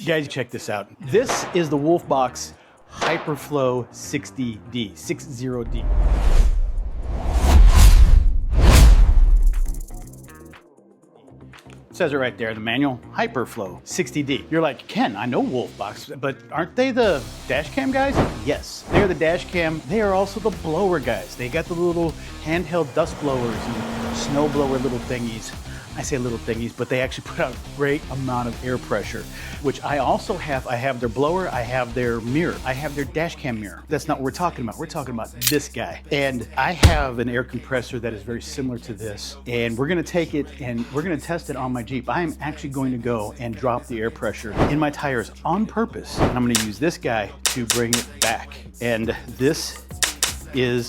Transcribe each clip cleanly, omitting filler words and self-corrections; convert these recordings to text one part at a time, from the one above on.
Guys, check this out. This is the Wolfbox Hyperflow 60D, 60D. It says it right there, the manual, Hyperflow 60D. You're like, Ken, I know Wolfbox, but aren't they the dash cam guys? Yes, they're the dash cam. They are also the blower guys. They got the little handheld dust blowers and snow blower little thingies. I say little thingies, but they actually put out a great amount of air pressure, which I also have. I have their blower, I have their mirror, I have their dash cam mirror. That's not what we're talking about. We're talking about this guy. And I have an air compressor that is very similar to this. And we're gonna take it and we're gonna test it on my Jeep. I am actually going to go and drop the air pressure in my tires on purpose. And I'm gonna use this guy to bring it back. And this is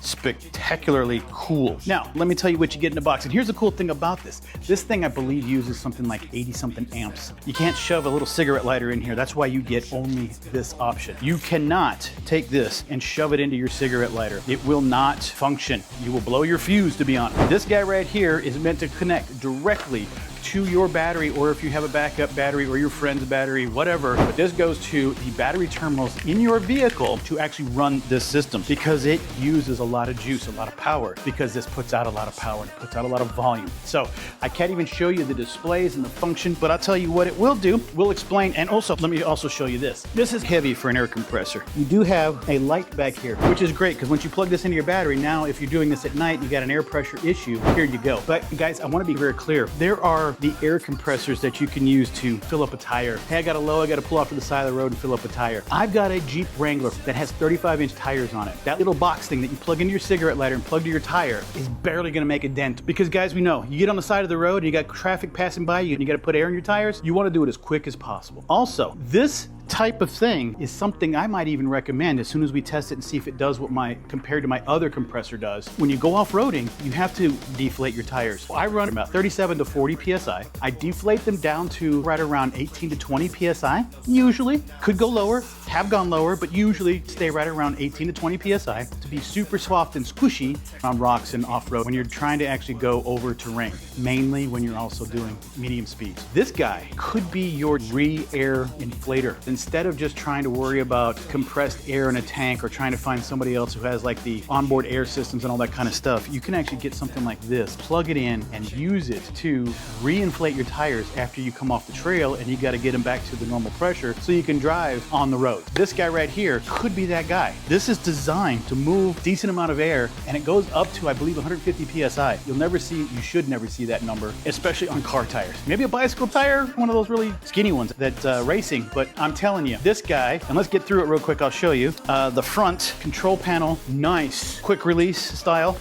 spectacularly cool. Now, let me tell you what you get in the box. And here's the cool thing about this. This thing, I believe, uses something like 80-something amps. You can't shove a little cigarette lighter in here. That's why you get only this option. You cannot take this and shove it into your cigarette lighter. It will not function. You will blow your fuse, to be honest. This guy right here is meant to connect directly to your battery, or if you have a backup battery or your friend's battery, whatever. But this goes to the battery terminals in your vehicle to actually run this system, because it uses a lot of juice, a lot of power, because this puts out a lot of power and puts out a lot of volume. So I can't even show you the displays and the function, but I'll tell you what it will do. We'll explain. And also, let me also show you this. This is heavy for an air compressor. You do have a light back here, which is great, because once you plug this into your battery, now if you're doing this at night, you got an air pressure issue, here you go. But guys, I want to be very clear. There are the air compressors that you can use to fill up a tire. Hey, I got a low, I got to pull off to the side of the road and fill up a tire. I've got a Jeep Wrangler that has 35-inch tires on it. That little box thing that you plug into your cigarette lighter and plug to your tire is barely going to make a dent, because guys, we know you get on the side of the road and you got traffic passing by you and you got to put air in your tires. You want to do it as quick as possible. Also, this type of thing is something I might even recommend as soon as we test it and see if it does what compared to my other compressor does. When you go off-roading, you have to deflate your tires. Well, I run about 37 to 40 PSI. I deflate them down to right around 18 to 20 PSI. Usually, could go lower, have gone lower, but usually stay right around 18 to 20 PSI to be super soft and squishy on rocks and off-road when you're trying to actually go over terrain, mainly when you're also doing medium speeds. This guy could be your re-air inflator. Instead of just trying to worry about compressed air in a tank or trying to find somebody else who has like the onboard air systems and all that kind of stuff, you can actually get something like this, plug it in and use it to re-inflate your tires after you come off the trail and you got to get them back to the normal pressure so you can drive on the road. This guy right here could be that guy. This is designed to move a decent amount of air, and it goes up to, I believe, 150 PSI. You should never see that number, especially on car tires. Maybe a bicycle tire, one of those really skinny ones that racing, but I'm telling you, this guy, and let's get through it real quick, I'll show you. The front control panel, nice, quick release style,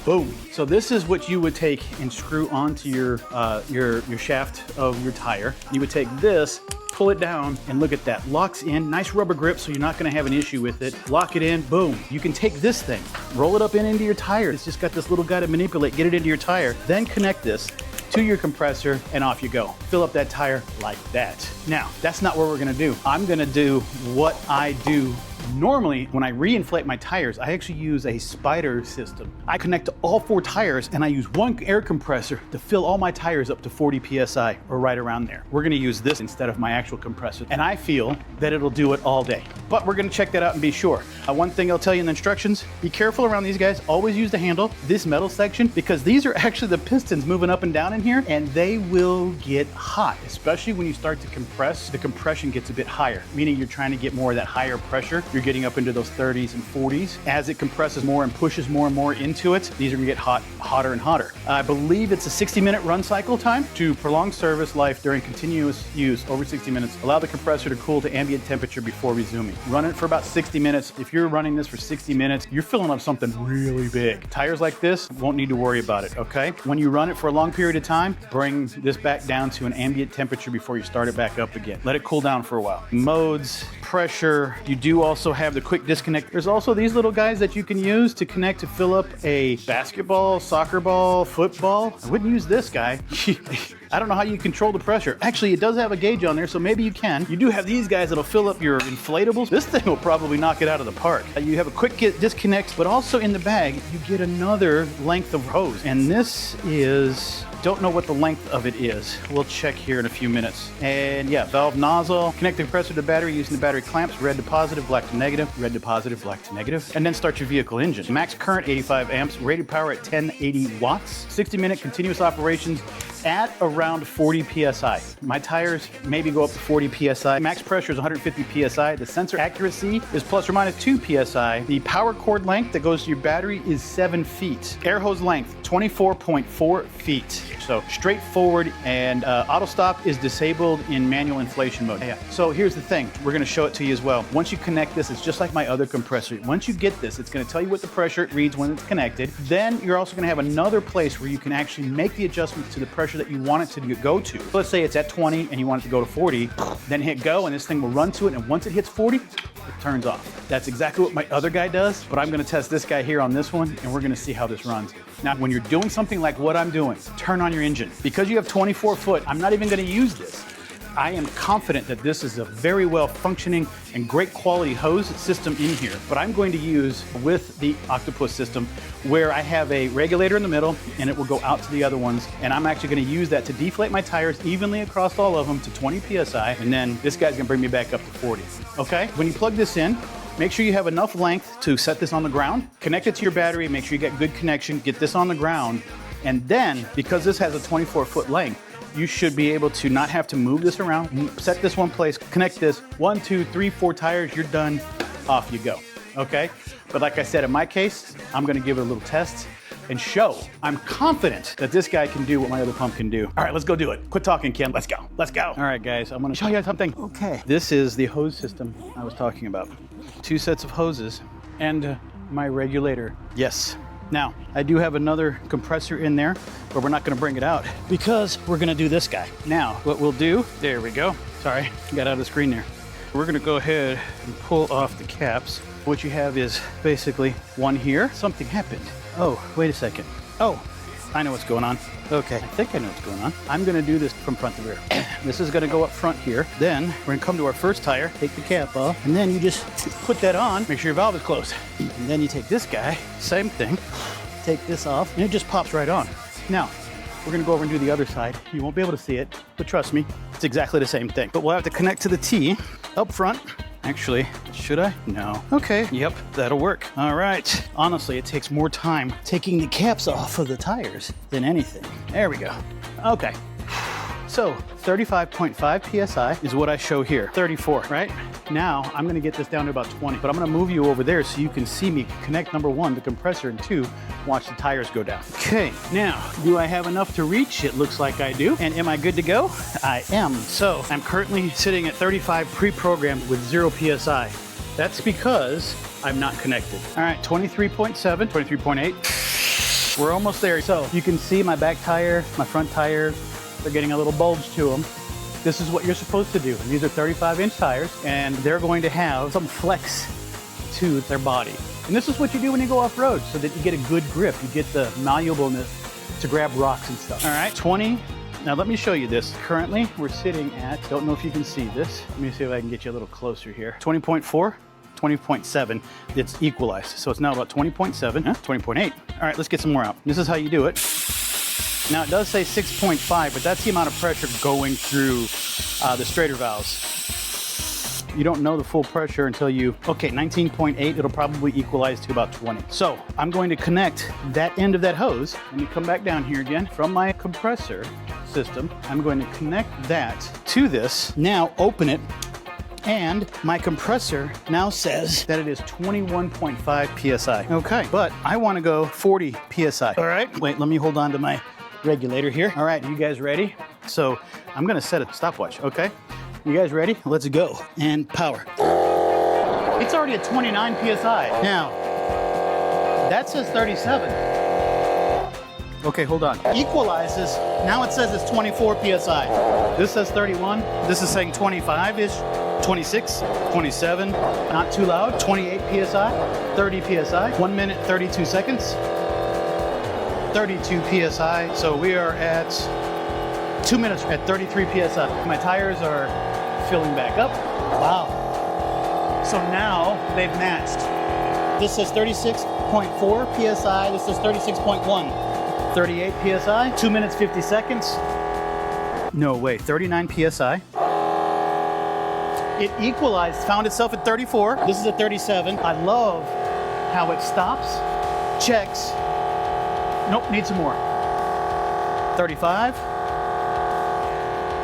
boom. So this is what you would take and screw onto your shaft of your tire. You would take this, pull it down, and look at that, locks in, nice rubber grip, so you're not gonna have an issue with it. Lock it in, boom. You can take this thing, roll it up into your tire. It's just got this little guy to manipulate, get it into your tire, then connect this to your compressor, and off you go. Fill up that tire like that. Now, that's not what we're gonna do. I'm gonna do what I do normally. When I re-inflate my tires, I actually use a spider system. I connect to all 4 tires and I use one air compressor to fill all my tires up to 40 PSI or right around there. We're gonna use this instead of my actual compressor, and I feel that it'll do it all day. But we're gonna check that out and be sure. One thing I'll tell you in the instructions, be careful around these guys. Always use the handle, this metal section, because these are actually the pistons moving up and down in here, and they will get hot, especially when you start to compress. The compression gets a bit higher, meaning you're trying to get more of that higher pressure. You're getting up into those 30s and 40s. As it compresses more and pushes more and more into it, these are gonna get hotter and hotter. I believe it's a 60-minute run cycle time to prolong service life during continuous use over 60 minutes. Allow the compressor to cool to ambient temperature before resuming. Run it for about 60 minutes. If you're running this for 60 minutes, you're filling up something really big. Tires like this, won't need to worry about it, okay? When you run it for a long period of time, bring this back down to an ambient temperature before you start it back up again. Let it cool down for a while. Modes, pressure, you do also have the quick disconnect. There's also these little guys that you can use to connect to fill up a basketball, soccer ball, football. I wouldn't use this guy. I don't know how you control the pressure. Actually, it does have a gauge on there, so maybe you can. You do have these guys that'll fill up your inflatables. This thing will probably knock it out of the park. You have a quick disconnect, but also in the bag, you get another length of hose. And this is Don't know what the length of it is. We'll check here in a few minutes. And yeah, valve nozzle, connect the compressor to the battery using the battery clamps, red to positive, black to negative, red to positive, black to negative, and then start your vehicle engine. Max current 85 amps, rated power at 1080 watts, 60-minute continuous operations at around 40 PSI. My tires maybe go up to 40 PSI. Max pressure is 150 PSI. The sensor accuracy is plus or minus 2 PSI. The power cord length that goes to your battery is 7 feet. Air hose length, 24.4 feet. So straightforward, and auto stop is disabled in manual inflation mode. Yeah. So here's the thing, we're gonna show it to you as well. Once you connect this, it's just like my other compressor. Once you get this, it's gonna tell you what the pressure it reads when it's connected. Then you're also gonna have another place where you can actually make the adjustments to the pressure that you want it to go to. So let's say it's at 20 and you want it to go to 40, then hit go and this thing will run to it, and once it hits 40, it turns off. That's exactly what my other guy does, but I'm gonna test this guy here on this one and we're gonna see how this runs. Now, when you're doing something like what I'm doing, turn on your engine. Because you have 24 foot, I'm not even gonna use this. I am confident that this is a very well functioning and great quality hose system in here, but I'm going to use with the Octopus system where I have a regulator in the middle and it will go out to the other ones, and I'm actually gonna use that to deflate my tires evenly across all of them to 20 PSI, and then this guy's gonna bring me back up to 40, okay? When you plug this in, make sure you have enough length to set this on the ground, connect it to your battery, make sure you get good connection, get this on the ground, and then, because this has a 24-foot length, you should be able to not have to move this around, set this one place, connect this, 1, 2, 3, 4 tires, you're done, off you go, okay? But like I said, in my case, I'm gonna give it a little test and show. I'm confident that this guy can do what my other pump can do. All right, let's go do it. Quit talking, Ken, let's go, let's go. All right, guys, I'm gonna show you something. Okay, this is the hose system I was talking about. 2 sets of hoses and my regulator. Yes. Now, I do have another compressor in there, but we're not gonna bring it out because we're gonna do this guy. Now, what we'll do, there we go. Sorry, got out of the screen there. We're gonna go ahead and pull off the caps. What you have is basically one here. Something happened. Oh, wait a second. Oh, I know what's going on. Okay, I think I know what's going on. I'm gonna do this from front to rear. This is gonna go up front here. Then we're gonna come to our first tire, take the cap off, and then you just put that on, make sure your valve is closed. And then you take this guy, same thing, take this off, and it just pops right on. Now, we're gonna go over and do the other side. You won't be able to see it, but trust me, it's exactly the same thing. But we'll have to connect to the T up front. Actually, should I? No. Okay, yep, that'll work. All right. Honestly, it takes more time taking the caps off of the tires than anything. There we go. Okay. So 35.5 PSI is what I show here. 34, right? Now I'm gonna get this down to about 20, but I'm gonna move you over there so you can see me connect number 1, the compressor, and 2, watch the tires go down. Okay, now, do I have enough to reach? It looks like I do. And am I good to go? I am. So I'm currently sitting at 35 pre-programmed with 0 PSI. That's because I'm not connected. All right, 23.7, 23.8. We're almost there. So you can see my back tire, my front tire, they're getting a little bulge to them. This is what you're supposed to do. These are 35-inch tires, and they're going to have some flex to their body. And this is what you do when you go off-road, so that you get a good grip. You get the malleableness to grab rocks and stuff. All right, 20. Now let me show you this. Currently, we're sitting at, don't know if you can see this. Let me see if I can get you a little closer here. 20.4, 20.7, it's equalized. So it's now about 20.7, 20.8. All right, let's get some more out. This is how you do it. Now it does say 6.5, but that's the amount of pressure going through the straighter valves. You don't know the full pressure until you, okay, 19.8, it'll probably equalize to about 20. So I'm going to connect that end of that hose. Let me come back down here again from my compressor system. I'm going to connect that to this. Now open it. And my compressor now says that it is 21.5 PSI. Okay, but I want to go 40 PSI. All right, wait, let me hold on to my regulator here. All right, you guys ready? So I'm gonna set a stopwatch, okay? You guys ready? Let's go. And power. It's already at 29 PSI. Now, that says 37. Okay, hold on. Equalizes, now it says it's 24 PSI. This says 31, this is saying 25-ish, 26, 27, not too loud, 28 PSI, 30 PSI, 1 minute, 32 seconds, 32 PSI. So we are at 2 minutes at 33 PSI. My tires are filling back up. Wow. So now they've matched. This says 36.4 PSI, this says 36.1. 38 PSI, 2 minutes, 50 seconds. No way, 39 PSI. It equalized, found itself at 34. This is at 37. I love how it stops, checks. Nope, need some more. 35.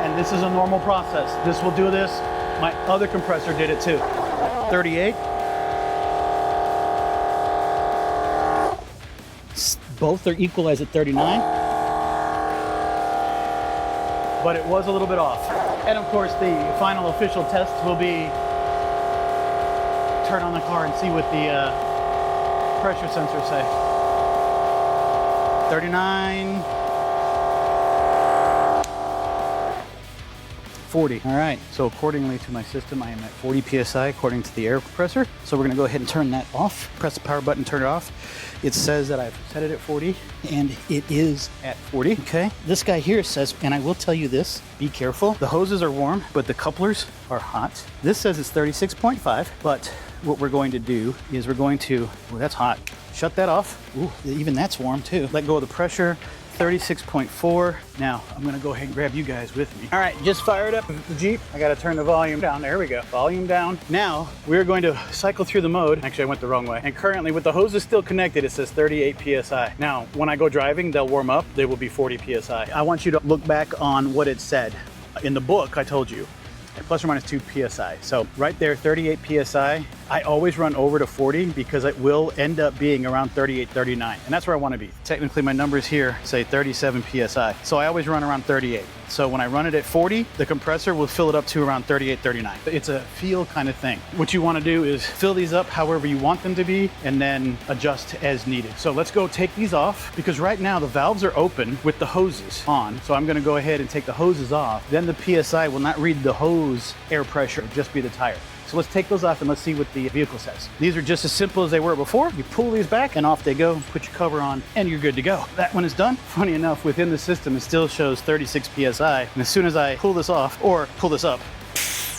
And this is a normal process. This will do this. My other compressor did it too. 38. Both are equalized at 39. But it was a little bit off. And of course, the final official test will be turn on the car and see what the pressure sensors say. 39. 40. All right, so accordingly to my system, I am at 40 PSI according to the air compressor. So we're gonna go ahead and turn that off. Press the power button, turn it off. It says that I've set it at 40 and it is at 40, okay? This guy here says, and I will tell you this, be careful. The hoses are warm, but the couplers are hot. This says it's 36.5, but what we're going to do is we're going to, oh, that's hot. Shut that off. Ooh, even that's warm too. Let go of the pressure. 36.4. Now, I'm gonna go ahead and grab you guys with me. All right, just fired up the Jeep. I gotta turn the volume down. There we go, volume down. Now, we're going to cycle through the mode. Actually, I went the wrong way. And currently, with the hoses still connected, it says 38 PSI. Now, when I go driving, they'll warm up. They will be 40 PSI. I want you to look back on what it said. In the book, I told you, plus or minus 2 PSI. So right there, 38 PSI. I always run over to 40 because it will end up being around 38, 39. And that's where I want to be. Technically, my numbers here say 37 PSI. So I always run around 38. So when I run it at 40, the compressor will fill it up to around 38, 39. It's a feel kind of thing. What you want to do is fill these up however you want them to be and then adjust as needed. So let's go take these off because right now the valves are open with the hoses on. So I'm going to go ahead and take the hoses off. Then the PSI will not read the hose air pressure, it'll just be the tire. So let's take those off and let's see what the vehicle says. These are just as simple as they were before. You pull these back and off they go, put your cover on, and you're good to go. That one is done. Funny enough, within the system, it still shows 36 PSI. And as soon as I pull this off, or pull this up,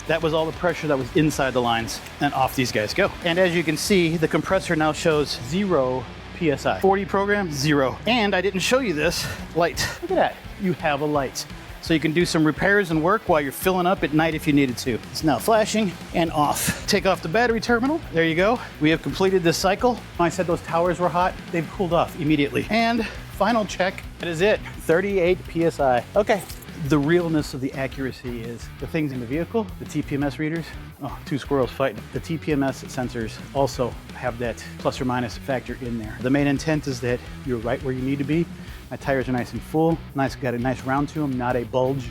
that was all the pressure that was inside the lines, and off these guys go. And as you can see, the compressor now shows 0 PSI. 40 program, 0. And I didn't show you this light. Look at that, you have a light. So you can do some repairs and work while you're filling up at night if you needed to. It's now flashing and off. Take off the battery terminal. There you go. We have completed this cycle. I said those towers were hot. They've cooled off immediately. And final check. That is it. 38 PSI. Okay. The realness of the accuracy is the things in the vehicle, the TPMS readers. Oh, two squirrels fighting. The TPMS sensors also have that plus or minus factor in there. The main intent is that you're right where you need to be. My tires are nice and full, got a nice round to them, not a bulge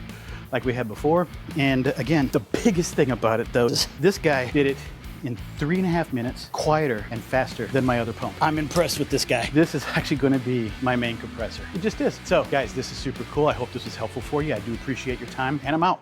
like we had before. And again, the biggest thing about it though is this guy did it in 3.5 minutes, quieter and faster than my other pump. I'm impressed with this guy. This is actually gonna be my main compressor. It just is. So guys, this is super cool. I hope this was helpful for you. I do appreciate your time, and I'm out.